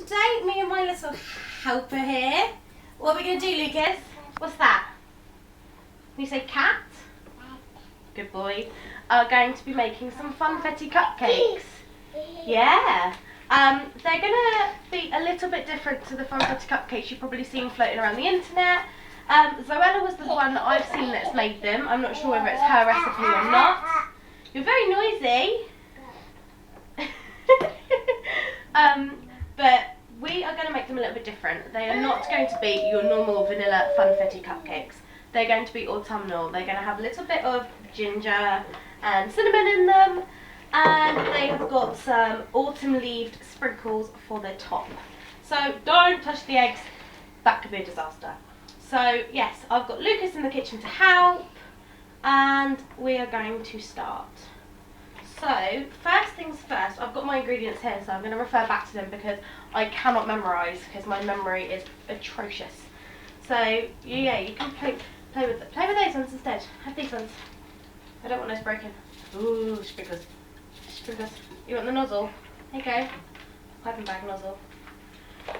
today, me and my little helper here, what are we going to do, Lucas? What's that? Can you say cat? Good boy. Are going to be making some funfetti cupcakes. Yeah. They're going to be a little bit different to the funfetti cupcakes you've probably seen floating around the internet. Zoella was the one that I've seen that's made them. I'm not sure whether it's her recipe or not. You're very noisy. But we are going to make them a little bit different. They are not going to be your normal vanilla funfetti cupcakes. They're going to be autumnal. They're going to have a little bit of ginger and cinnamon in them, and they have got some autumn-leaved sprinkles for the top. So don't touch the eggs, that could be a disaster. So yes, I've got Lucas in the kitchen to help, and we are going to start. So, first things first, I've got my ingredients here, so I'm going to refer back to them because I cannot memorise because my memory is atrocious. So, yeah, you can play with those ones instead. Have these ones. I don't want those broken. Ooh, sprinkles. Sprinkles. You want the nozzle? There you go. Piping bag nozzle.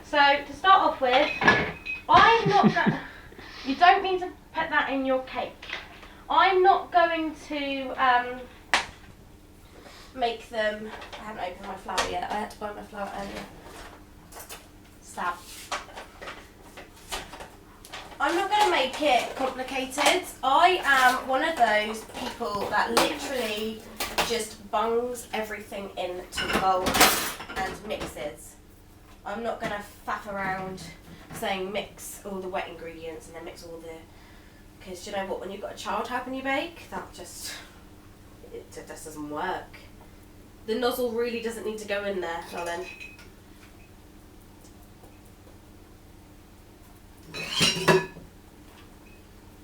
So, to start off with, I'm not going to... You don't need to put that in your cake. I'm not going to... make them. I haven't opened my flour yet. I had to buy my flour earlier. Stab. I'm not going to make it complicated. I am one of those people that literally just bungs everything into the bowl and mixes. I'm not going to faff around saying mix all the wet ingredients and then mix all the... Because you know what, when you've got a child helping you bake, that just... It just doesn't work. The nozzle really doesn't need to go in there, darling.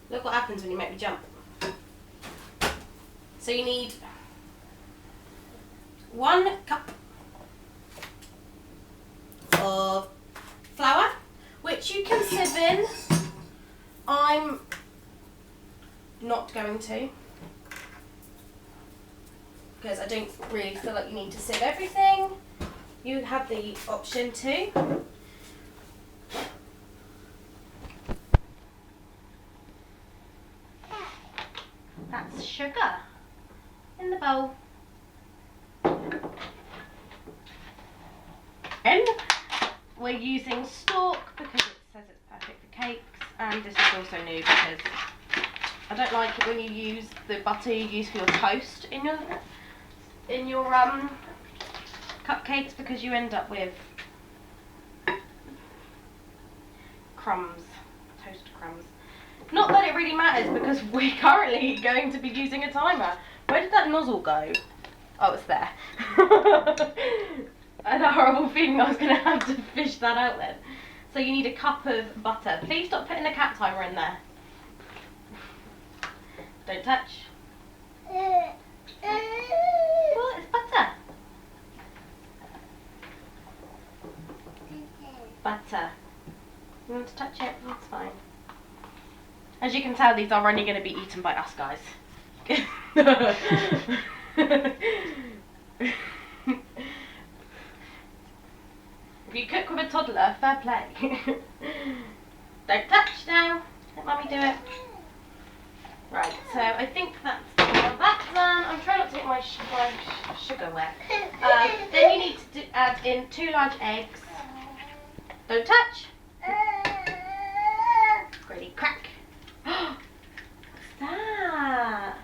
Look what happens when you make me jump. So you need 1 cup of flour, which you can sieve in. I'm not going to, because I don't really feel like you need to sieve everything. You have the option to. That's sugar in the bowl. And we're using stork because it says it's perfect for cakes, and this is also new because I don't like it when you use the butter you use for your toast in your cupcakes, because you end up with crumbs, toast crumbs. Not that it really matters because we're currently going to be using a timer. Where did that nozzle go? Oh, it's there. I had a horrible feeling I was going to have to fish that out then. So you need a cup of butter. Please stop putting the cat timer in there. Don't touch. Well, it's butter. Butter. You want to touch it? That's fine. As you can tell, these are only going to be eaten by us guys. If you cook with a toddler, fair play. Don't touch now. Let Mummy do it. Right, so I think that's done. I'm trying not to get my sugar wet. Then you need to add in 2 large eggs. Don't touch. Ready, crack. What's that?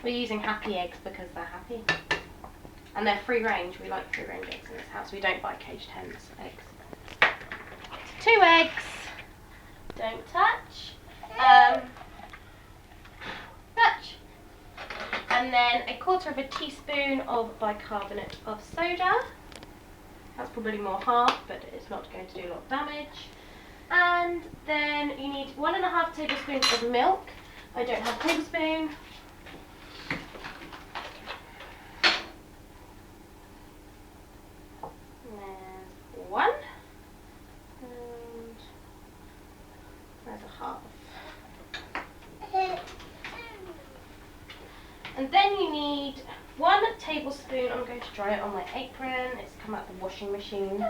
We're using happy eggs because they're happy. And they're free range. We like free range eggs in this house. We don't buy caged hens eggs. 2 eggs. Don't touch. Touch. And then 1/4 teaspoon of bicarbonate of soda. That's probably more half, but it's not going to do a lot of damage. And then you need 1½ tablespoons of milk. I don't have a tablespoon. And there's 1. And there's a half. And then you need 1 tablespoon, I'm going to dry it on my apron. It's come out the washing machine.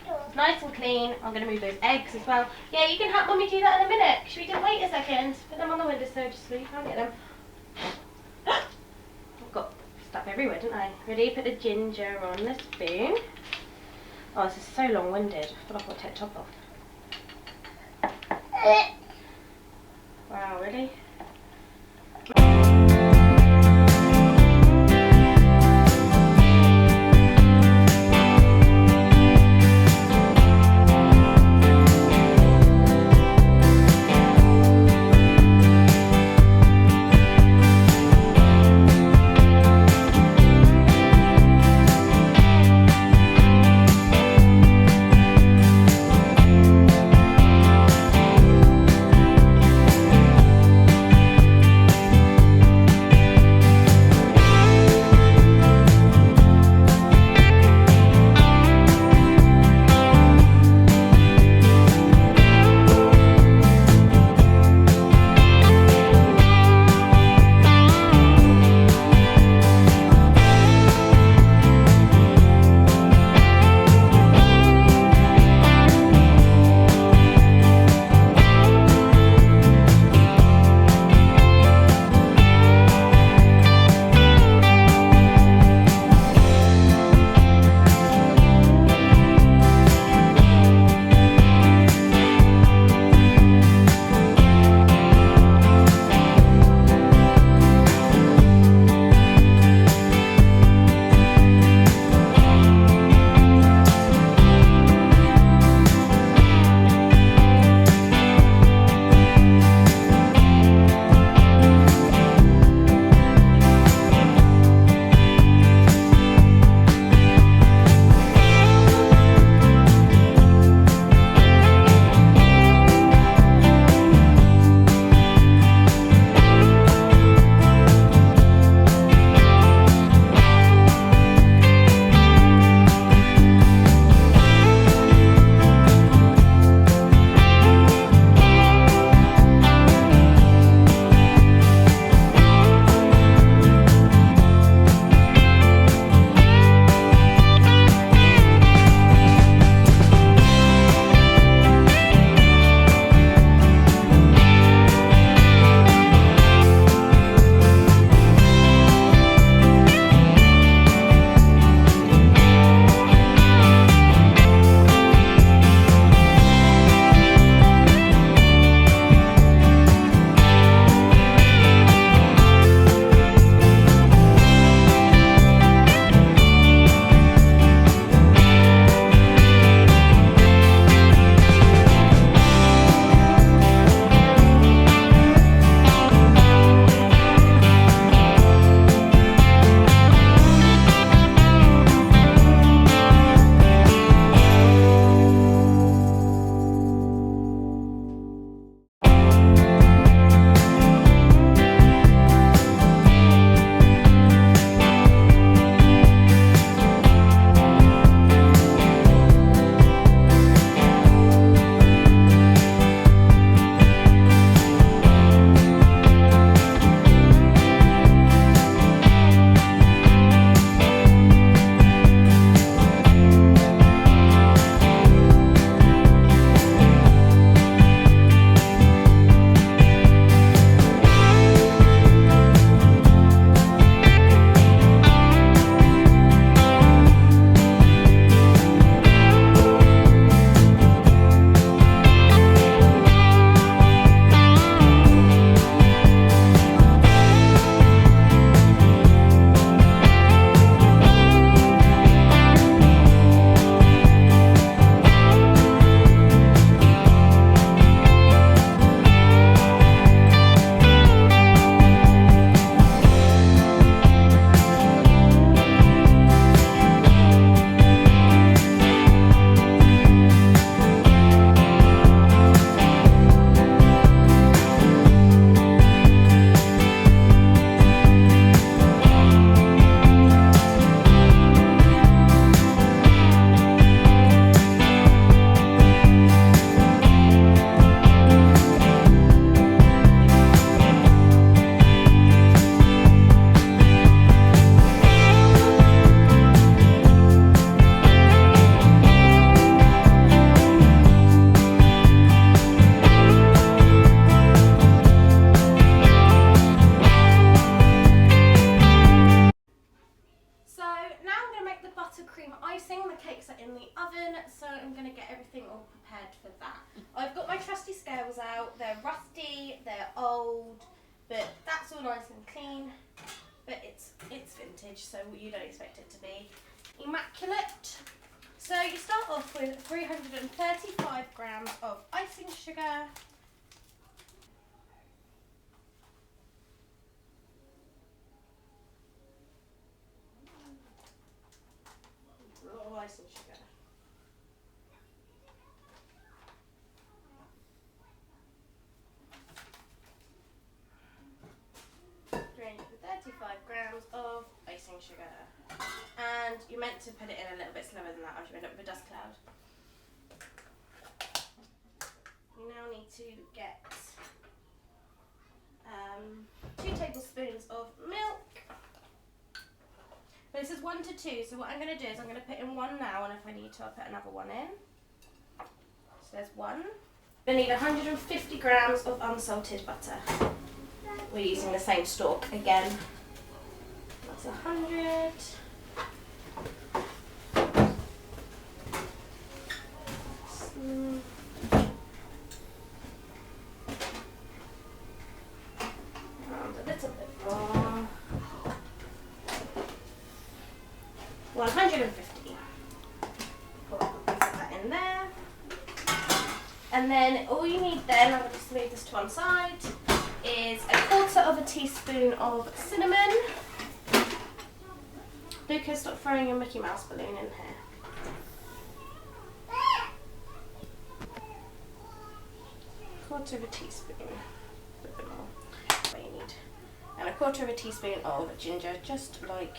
It's nice and clean. I'm going to move those eggs as well. Yeah, you can help Mummy do that in a minute. Should we just wait a second? Put them on the windowsill just so you can't get them. I've got stuff everywhere, didn't I? Ready? Put the ginger on the spoon. Oh, this is so long-winded. I feel like I'll take the top off. Wow, really? buttercream icing. The cakes are in the oven, so I'm going to get everything all prepared for that. I've got my trusty scales out. They're rusty, they're old, but that's all nice and clean. But it's vintage, so you don't expect it to be immaculate. So you start off with 335 grams of icing sugar. Raw icing sugar. Drain 35 grams of icing sugar. And you're meant to put it in a little bit slower than that, or you end up with a dust cloud. You now need to get 2 tablespoons of milk. But this is 1 to 2, so what I'm going to do is I'm going to put in 1 now, and if I need to, I'll put another 1 in. So there's 1. We'll need 150 grams of unsalted butter. We're using the same stalk again. That's 100. And a little bit more. 150. Put that in there. And then all you need then, I'm going to just move this to one side, is 1/4 teaspoon of cinnamon. Lucas, stop throwing your Mickey Mouse balloon in here. Quarter of a teaspoon. A little bit more. What you need. And 1/4 teaspoon of ginger, just like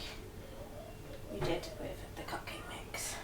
you did with the cupcake mix.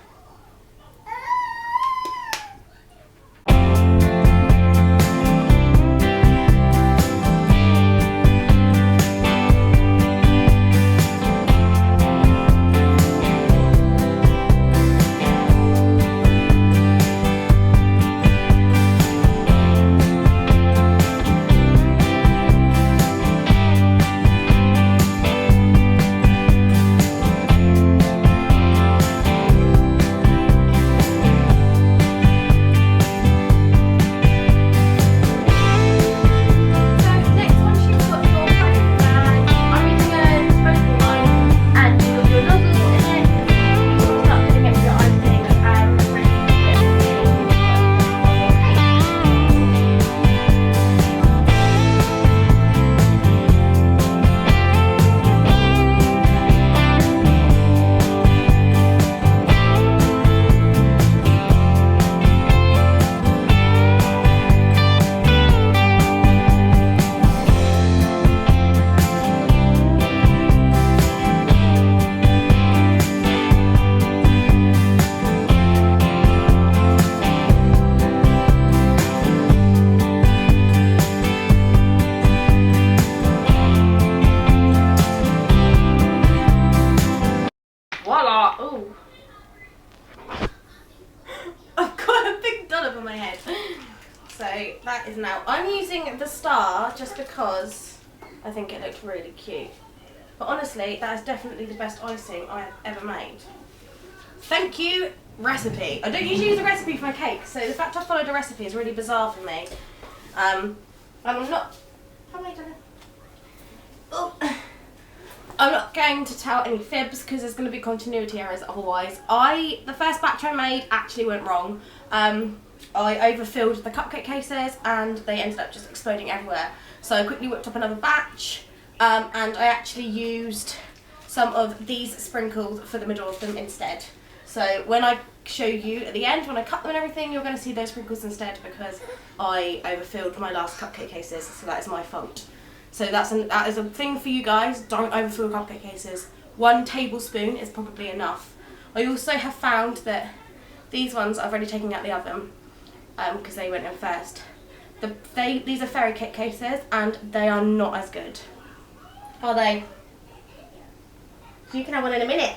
Voila! Ooh. I've got a big dollop on my head. So that is now. I'm using the star just because I think it looks really cute. But honestly, that is definitely the best icing I have ever made. Thank you, recipe. I don't usually use a recipe for my cake, so the fact I followed a recipe is really bizarre for me. I'm not. How have I done it? Oh. I'm not going to tell any fibs because there's going to be continuity errors otherwise. The first batch I made actually went wrong. I overfilled the cupcake cases and they ended up just exploding everywhere. So I quickly whipped up another batch and I actually used some of these sprinkles for the middle of them instead. So when I show you at the end, when I cut them and everything, you're going to see those sprinkles instead because I overfilled my last cupcake cases, so that is my fault. So that is a thing for you guys, don't overfill cupcake cases. 1 tablespoon is probably enough. I also have found that these ones I've already taken out the oven because they went in first. These are fairy cake cases and they are not as good. Are they? You can have one in a minute.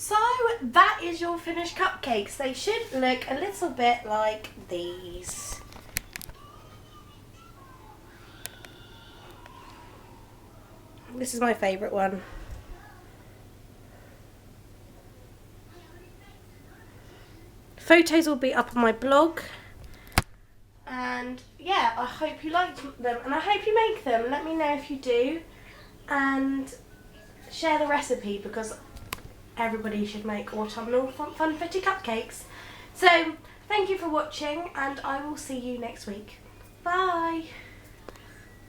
So that is your finished cupcakes. They should look a little bit like these. This is my favourite one. Photos will be up on my blog. And yeah, I hope you liked them and I hope you make them. Let me know if you do. And share the recipe because everybody should make autumnal funfetti cupcakes. So thank you for watching and I will see you next week. Bye.